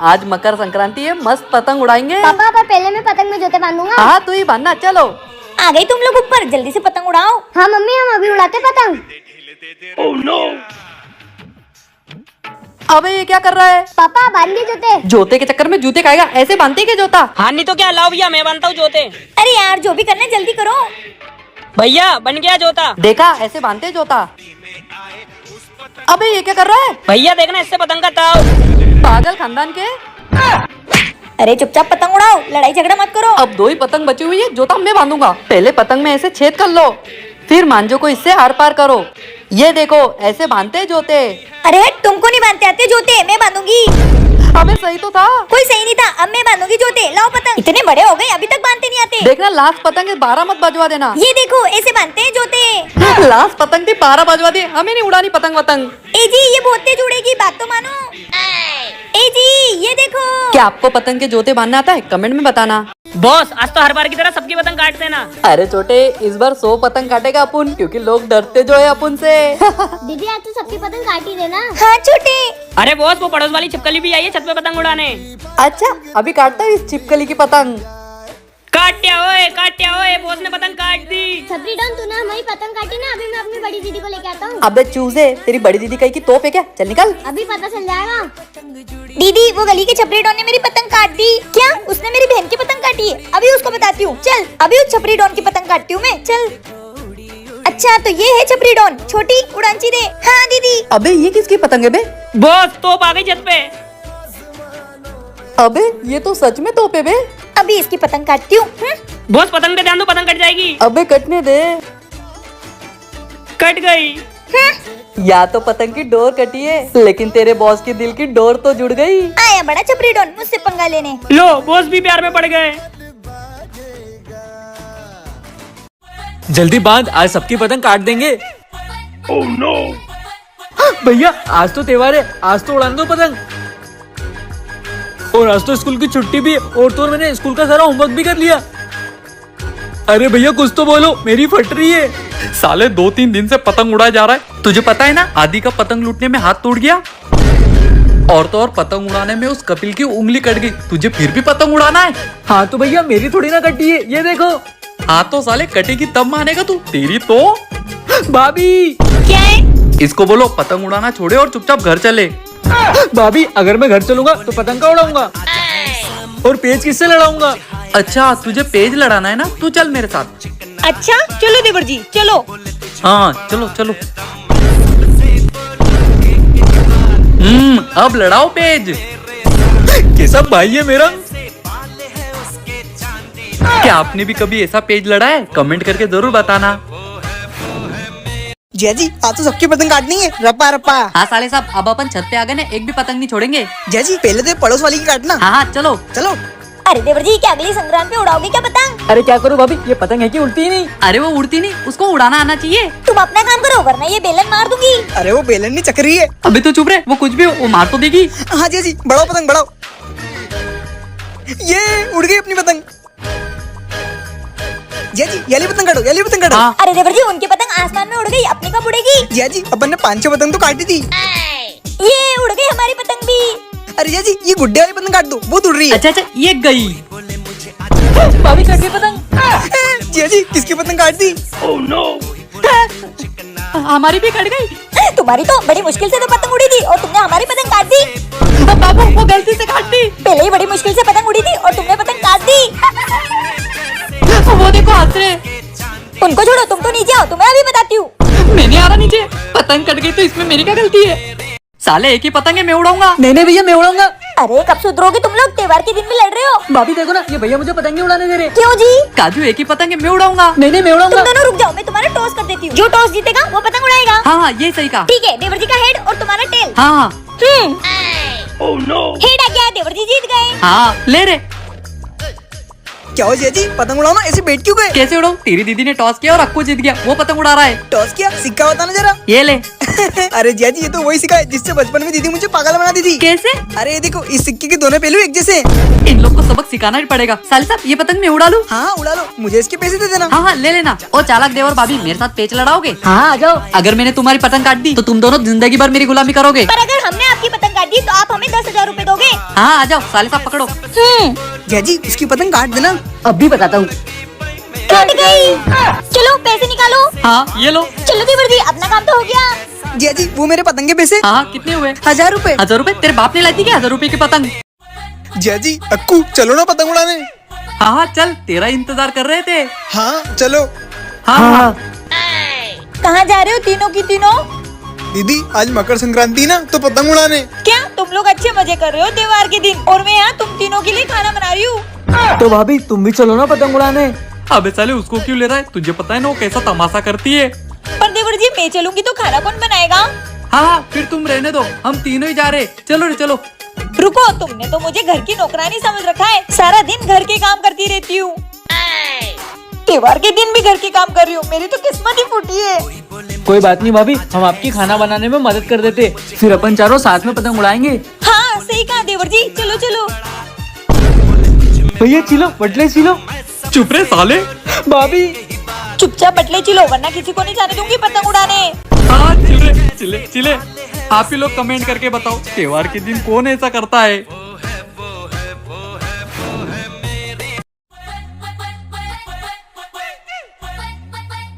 आज मकर संक्रांति है, मस्त पतंग उड़ाएंगे। पापा पर पहले मैं पतंग में जोते बांधूंगा। हाँ तू ही बांधना, चलो। आ गई तुम लोग ऊपर, जल्दी से पतंग उड़ाओ। हाँ मम्मी, हम अभी उड़ाते पतंग। Oh no! अबे ये क्या कर रहा है? पापा बांधिए जोते। जोते के चक्कर में जूते खाएगा, ऐसे बांधते क्या जोता? हाँ नहीं तो क्या, लाओ भैया मैं बांधता हूँ जोते। अरे यार जो भी करना है जल्दी करो। भैया बन गया जोता। देखा, ऐसे बांधते जोता। अबे ये क्या कर रहा है? भैया देखना, इससे पतंग का ताव। पागल खानदान के। अरे चुपचाप पतंग उड़ाओ, लड़ाई झगड़ा मत करो। अब 2 ही पतंग बची हुई है, जोता मैं बांधूंगा। पहले पतंग में ऐसे छेद कर लो, फिर मांझो को इससे आर पार करो। ये देखो, ऐसे बांधते जोते। अरे तुमको नहीं बांधते आते जोते, मैं बांधूंगी। अबे सही तो था। कोई सही नहीं था, अब मैं बांधूंगी जोते। लाओ पतंग। इतने बड़े हो गए अभी तक बांधते नहीं आते। देखना लास्ट पतंग है, 12 मत बजवा देना। ये देखो ऐसे बांधते हैं जोते। लास्ट पतंग थी, 12 बजवा दी। हमें नहीं उड़ानी पतंग वतंग। ए जी ये बहुत तेज उड़ेगी, बात तो मानो। ए जी ये देखो। क्या आपको पतंग के जोते बांधना आता है? कमेंट में बताना। बॉस आज तो हर बार की तरह सबकी पतंग काट देना। अरे छोटे, इस बार 100 पतंग काटेगा अपन, क्योंकि लोग डरते जो है अपन से। दीदी आज तो सबकी पतंग काट ही देना। हाँ छोटे। अरे बॉस वो पड़ोस वाली छिपकली भी आई है छत पे पतंग उड़ाने। अच्छा, अभी काटता है इस छिपकली की पतंग। काट्या ओए, बॉस ने पतंग काट दी। छपरी डॉन, तूने हमारी पतंग काटी ना, अभी मैं अपनी बड़ी दीदी को लेके आता हूँ। अबे चूजे, तेरी बड़ी दीदी कहीं की तोप है क्या? चल निकल। अभी पता चल जाएगा। दीदी वो गली के छपरी डॉन ने मेरी पतंग काट दी। क्या उसने मेरी बहन की पतंग काटी है? अभी उसको बताती हूँ। चल अभी उस छपरी डॉन की पतंग काटती हूँ मैं। चल। अच्छा तो ये है छपरी डॉन, छोटी उड़ानची दे। हाँ दीदी। अबे ये किसकी पतंग है बे? बॉस तोप आ गई छत पे। अबे ये तो सच में तोप है बे। अभी इसकी पतंग काटती हूँ। बॉस पतंग पे ध्यान दो, पतंग कट जाएगी। अबे कटने दे। कट गई। या तो पतंग की डोर कटी है, लेकिन तेरे बॉस के दिल की डोर तो जुड़ गई। आया बड़ा छपरी डॉन मुझसे पंगा लेने। लो बॉस भी प्यार में पड़ गए। जल्दी बांध, आज सबकी पतंग काट देंगे। Oh no! भैया आज तो त्योहार है, आज तो उड़ान दो पतंग। और आज तो स्कूल की छुट्टी भी है, और तो मैंने स्कूल का सारा होमवर्क भी कर लिया। अरे भैया कुछ तो बोलो, मेरी फट रही है। साले 2-3 दिन से पतंग उड़ाया जा रहा है। तुझे पता है ना, आदि का पतंग लूटने में हाथ टूट गया, और तो और पतंग उड़ाने में उस कपिल की उंगली कट गई। तुझे फिर भी पतंग उड़ाना है? हाँ तो भैया मेरी थोड़ी ना कटी है, ये देखो। हाँ तो साले कटेगी तब मानेगा तू, तेरी तो। भाभी क्या है? इसको बोलो पतंग उड़ाना छोड़े और चुपचाप घर चले। भाभी अगर मैं घर चलूंगा तो पतंग का उड़ाऊंगा, और पेज किससे लड़ाऊंगा? अच्छा तुझे पेज लड़ाना है ना, तू चल मेरे साथ। अच्छा चलो देवर जी चलो। हाँ चलो चलो। अब लड़ाओ पेज। कैसा भाई है मेरा। क्या आपने भी कभी ऐसा पेज लड़ा है? कमेंट करके जरूर बताना। जय जी आज तो सबकी पतंग काटनी है, रप्पा रप्पा। हाँ साले साहब, अब अपन छत पे आ गए ना, एक भी पतंग नहीं छोड़ेंगे। जय जी पहले तो पड़ोस वाली की काटना। हाँ हाँ चलो। चलो। अरे देवर जी क्या अगली संक्रांत पे उड़ाओगे क्या पतंग? अरे क्या करूँ भाभी, ये पतंग है कि उड़ती ही नहीं। अरे वो उड़ती नहीं, उसको उड़ाना आना चाहिए। तुम अपना काम करो वरना ये बेलन मार दूंगी। अरे वो बेलन नहीं चक्री है। अबे तो चुप रहे, वो कुछ भी हो, वो मार तो देगी। हाँ जय जी बढ़ाओ पतंग बढ़ाओ। ये उड़ गई अपनी पतंग। जय जी ये पतंग काटो, ये पतंग काटो। हाँ। अरे देवर जी उनकी पतंग आसमान में उड़ गई, अपनी कब उड़ेगी? जय जी अपन ने 5-6 पतंग तो काटी थी। ये उड़ गई हमारी पतंग भी। अरे जय जी ये गुड्डे वाली पतंग काट दो, बहुत उड़ रही है। अच्छा अच्छा, ये गई। भाभी कट गई पतंग। जय जी किसकी पतंग काट दी? Oh no! हमारी भी कट गई। तुम्हारी तो बड़ी मुश्किल से तो पतंग उड़ी थी और तुमने हमारी पतंग काट दी। बाबू वो गलती से काट दी। पहले ही बड़ी मुश्किल से पतंग उड़ी थी और तुमने पतंग काट दी। वो देखो हंस रहे। उनको छोड़ो, तुम तो नीचे आओ, तुम्हें अभी बताती हूँ। मैंने आ रहा नीचे, पतंग कट गई तो इसमें मेरी क्या गलती है? साले एक ही पतंग है, मैं उड़ाऊंगा। नहीं भैया मैं उड़ाऊंगा। अरे कब सुधरोगे तुम लोग, त्योहार के दिन भी लड़ रहे हो। भाभी देखो ना, ये भैया मुझे पतंग नहीं उड़ाने दे रहे। क्यों जी? काजू एक ही पतंग है, मैं उड़ाऊंगा। नहीं मैं तुम उड़ाऊंगा। दोनों रुक जाओ, मैं तुम्हारा टॉस कर देती हूँ। जो टॉस जीतेगा वो पतंग उड़ाएगा। हाँ हाँ ये सही कहा। ठीक है, देवर जी का हेड और तुम्हारा टेल। हाँ हाँ Oh no! हेड आ गया, देवर जी जीत गए। हाँ ले रे। क्या हो जय जी पतंग उड़ाओ ना, ऐसे बैठ क्यों गए? कैसे उड़ाऊं? तेरी दीदी ने टॉस किया और अक्कू जीत गया, वो पतंग उड़ा रहा है। टॉस किया, सिक्का बताना जरा। ये ले। अरे जिया जी, ये तो वही सिक्का है जिससे बचपन में दीदी मुझे पागल बनाती थी। कैसे? अरे ये देखो, इस सिक्के के दोनों पहलू एक जैसे। इन लोग को सबक सिखाना ही पड़ेगा। साले साहब, ये पतंग मैं उड़ा लूं? हाँ उड़ा लो, मुझे इसके पैसे दे देना। हाँ हाँ, ले लेना। ओ चालाक देवर भाभी, मेरे साथ पेच लड़ाओगे? हाँ आ जाओ। अगर मैंने तुम्हारी पतंग काट दी तो तुम दोनों जिंदगी भर मेरी गुलामी करोगे। पर अगर हमने आपकी पतंग काट दी तो आप हमें 10,000 रूपए दोगे। हाँ आ जाओ, साले साहब पकड़ो। जिया जी, उसकी पतंग काट देना। अब भी बताता हूँ। कट गई। चलो पैसे निकालो। हाँ ये लो। चलो देवर जी, अपना काम तो हो गया। जिया जी, वो मेरे पतंग के पैसे। हाँ कितने हुए? 1000 रूपए। 1000 रूपए? तेरे बाप ने लाई थी क्या 1000 रूपए की पतंग? जिया जी, अक्कू चलो ना पतंग उड़ाने। हाँ हाँ चल, तेरा इंतजार कर रहे थे। हाँ चलो। हाँ हाँ। कहाँ जा रहे हो तीनों की तीनों? दीदी आज मकर संक्रांति ना, तो पतंग उड़ाने। क्या तुम लोग अच्छे मजे कर रहे हो त्योहार के दिन, और मैं यहाँ तुम तीनों के लिए खाना बना रही हूँ। तो भाभी तुम भी चलो ना पतंग उड़ाने। अबे साले उसको क्यों ले रहा है? तुझे पता है ना वो कैसा तमाशा करती है। पर देवर जी, मैं चलूंगी तो खाना कौन बनाएगा? हाँ हाँ, फिर तुम रहने दो, हम तीनों ही जा रहे। चलो रे चलो। रुको, तुमने तो मुझे घर की नौकरानी समझ रखा है। सारा दिन घर के काम करती रहती हूँ, त्योहार के दिन भी घर के काम कर रही हूँ। मेरी तो किस्मत ही फूटी है। कोई बात नहीं भाभी, हम आपकी खाना बनाने में मदद कर देते, फिर अपन चारों साथ में पतंग उड़ाएंगे। हाँ सही कहा देवर जी, चलो चलो। भैया चिलो, बटले चिलो। चुप रे साले। भाभी चुपचाप बटले चिलो, वरना किसी को नहीं जाने दूंगी पतंग उड़ाने। हाँ चिले चिले चिले। आप ही लोग कमेंट करके बताओ, त्योहार के दिन कौन ऐसा करता है?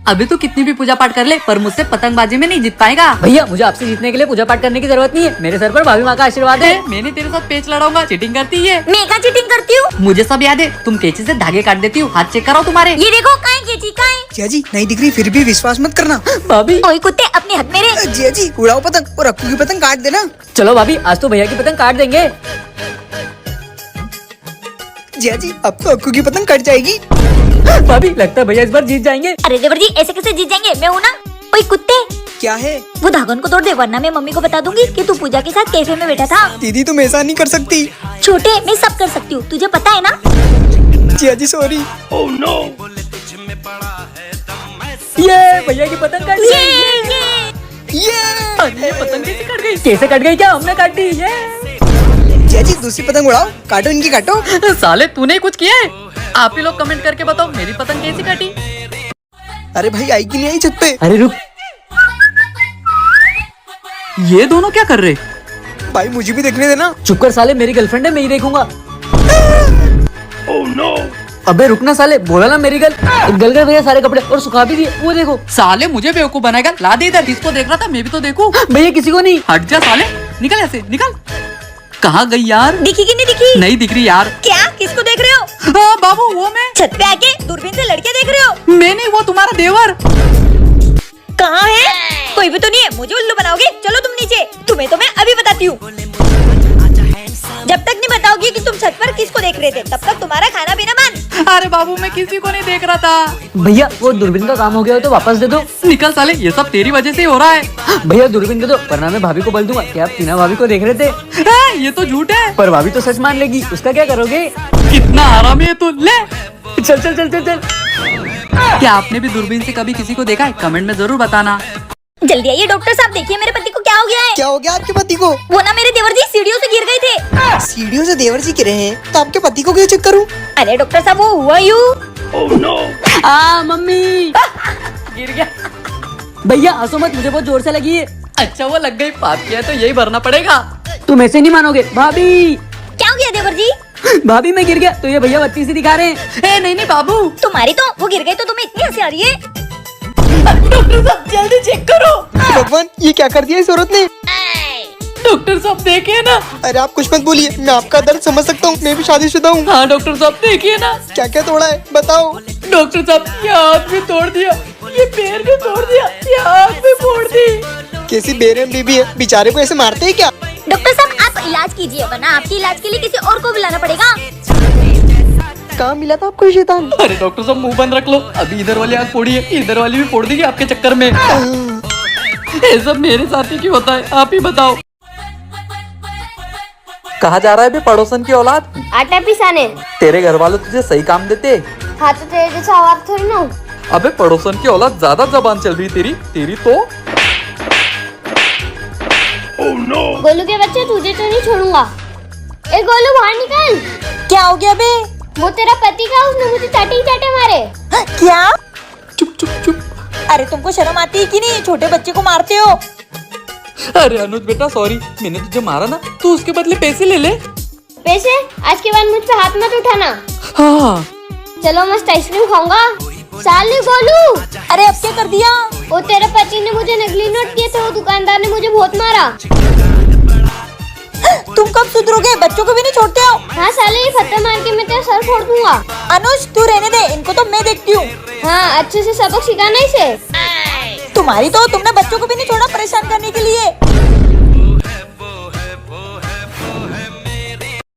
अभी तो कितनी भी पूजा पाठ कर ले, पर मुझसे पतंगबाजी में नहीं जीत पाएगा। भैया, मुझे आपसे जीतने के लिए पूजा पाठ करने की जरूरत नहीं है। मेरे सर पर भाभी माँ का आशीर्वाद है। मैंने तेरे साथ पेच लड़ाऊंगा, चीटिंग करती है। मैं कहाँ चीटिंग करती हूँ? मुझे सब याद है, तुम कैंची से धागे काट देती हो। हाथ चेक कराओ तुम्हारे। ये देखो, काहे केची काहे। जिया जी, नहीं दिख रही फिर भी विश्वास मत करना। भाभी ओए कुत्ते, अपने हक मेरे। जिया जी, उड़ाओ पतंग और अक्कू की पतंग काट देना। चलो भाभी, आज तो भैया की पतंग काट देंगे। जिया जी, अब तो अक्कू की पतंग कट जाएगी। भाभी लगता है भैया इस बार जीत जाएंगे। अरे देवर जी, ऐसे कैसे जीत जाएंगे? मैं हूँ ना। ओए कुत्ते, क्या है? वो धागन को तोड़ दे, वरना मैं मम्मी को बता दूंगी कि तू पूजा के साथ कैफे में बैठा था। दीदी तुम ऐसा नहीं कर सकती। छोटे, मैं सब कर सकती हूँ, तुझे पता है ना। जिया जी सॉरी। Oh no! ये भैया की पतंग कट ये गई। ये अरे, ये पतंग कैसे कट गई? कैसे कट गई? क्या हमने काट दी? ये जिया जी, दूसरी पतंग उड़ाओ, काटो इनकी काटो। साले तूने कुछ किया है? आप ही लोग कमेंट करके बताओ, मेरी पतंग कैसी कटी? अरे भाई, आई कि नहीं आई छत पे? अरे रुक, ये दोनों क्या कर रहे? भाई मुझे भी देखने देना। चुप कर साले, मेरी गर्लफ्रेंड है, मैं ही देखूंगा। Oh no! अबे रुकना साले, बोला ना मेरी गल गए भैया सारे कपड़े और सुखा भी दिए। वो देखो साले मुझे बेवकूफ बनाएगा। ला दे इधर, इसको देख रहा था, मैं भी तो देखूं। भैया, किसी को नहीं। हट जा साले, निकल ऐसे निकल। कहाँ गई यार? दिखी कि नहीं दिखी? नहीं दिख रही यार। क्या, किसको देख रहे हो? हाँ बाबू, वो मैं। छत पे आके दूरबीन से लड़के देख रहे हो? मैं नहीं, वो तुम्हारा देवर। कहाँ है? कोई भी तो नहीं है, मुझे उल्लू बनाओगे? चलो तुम नीचे, तुम्हें तो मैं अभी बताती हूँ। जब तक नहीं बताओगी कि तुम छत पर किसको देख रहे थे, तब तक तुम्हारा खाना पीना बंद। अरे बाबू, मैं किसी को नहीं देख रहा था। भैया वो दूरबीन का काम हो गया हो तो वापस दे दो। निकल साले, ये सब तेरी वजह से ही हो रहा है। भैया दूरबीन दे दो, वरना मैं भाभी को बोल दूंगा कि आप टीना भाभी को देख रहे थे। ये तो झूठ है। पर भाभी तो सच मान लेगी, उसका क्या करोगे? कितना आरामी है तू। ले चल चल चल चल चल। क्या आपने भी दूरबीन से कभी किसी को देखा है? कमेंट में जरूर बताना। जल्दी आइए डॉक्टर साहब, देखिए मेरे पति को क्या हो गया है। क्या हो गया आपके पति को? वो ना मेरे देवर जी सीढ़ियों से गिर गए थे। सीढ़ियों से देवर जी गिरे हैं, तो आपके पति को क्यों चेक करूं? अरे डॉक्टर साहब, वो हुआ यूं। Oh no! मम्मी गिर गया। भैया हंसो मत, मुझे बहुत जोर से लगी है। अच्छा वो लग गई, पाप किया तो यही भरना पड़ेगा। तुम ऐसे नहीं मानोगे। भाभी क्या हो गया देवर जी? भाभी मैं गिर गया तो ये भैया बत्ती सी दिखा रहे हैं। नहीं नहीं बाबू। तुम्हारी तो वो गिर गए तो तुम्हें इतनी हंसी आ रही है। डॉक्टर साहब जल्दी चेक करो। भगवान, ये क्या कर दिया इस औरत ने? डॉक्टर साहब देखिए ना। अरे आप कुछ मत बोलिए, मैं आपका दर्द समझ सकता हूँ, मैं भी शादीशुदा हूँ। हाँ डॉक्टर साहब देखिए ना। क्या क्या तोड़ा है बताओ। डॉक्टर साहब, ये हाथ भी तोड़ दिया, ये पैर भी तोड़ दिया, ये आँख भी फोड़ दी। कैसी बेरहम बीबी है, बेचारे को ऐसे मारते हैं क्या? डॉक्टर साहब आप इलाज कीजिए, वरना आपके इलाज के लिए किसी और को बुलाना पड़ेगा। कहाँ मिला था आपको शैतान? अरे डॉक्टर साहब मुंह बंद रख लो, अभी इधर वाली आँख फोड़ी है, इधर वाली भी फोड़ देगी आपके चक्कर में। ये सब मेरे साथ ही क्यों होता है, आप ही बताओ। कहाँ जा रहा है बे पड़ोसन की औलाद? आटा पिसाने। तेरे घर वाले तुझे सही काम देते? हाँ तो तेरे जैसा आवाज थोड़ी ना हूँ। अबे पड़ोसन की औलाद ज्यादा जबान चल रही तेरी तो। Oh no! गोलू के बच्चे तुझे तो नहीं छोड़ूंगा। ए गोलू बाहर निकल। क्या हो गया बे? वो तेरा पति का, उसने मुझे चाटे ही चाटे मारे। क्या? चुप चुप चुप। अरे तुमको शर्म आती है कि नहीं? छोटे बच्चे को मारते हो। अरे अनुज बेटा सॉरी, मैंने तुझे मारा ना, तू उसके बदले पैसे ले ले। पैसे? आज के बाद मुझ पे हाथ मत उठाना। हाँ चलो मस्त आइसक्रीम खाऊंगा। साले गोलू, अरे अब क्या कर दिया? वो तेरे पति ने मुझे नकली नोट दिए थे, वो दुकानदार ने मुझे बहुत मारा। तुम कब सुधरोगे? बच्चों को भी नहीं छोड़ते हो। हाँ साले, ये फत्तर मार के मैं तेरा सर फोड़ दूंगा। अनुज तू रहने दे, इनको तो मैं देखती हूँ। हाँ, अच्छे से सबक सिखाना इसे। तुम्हारी तो, तुमने बच्चों को भी नहीं छोड़ा परेशान करने के लिए।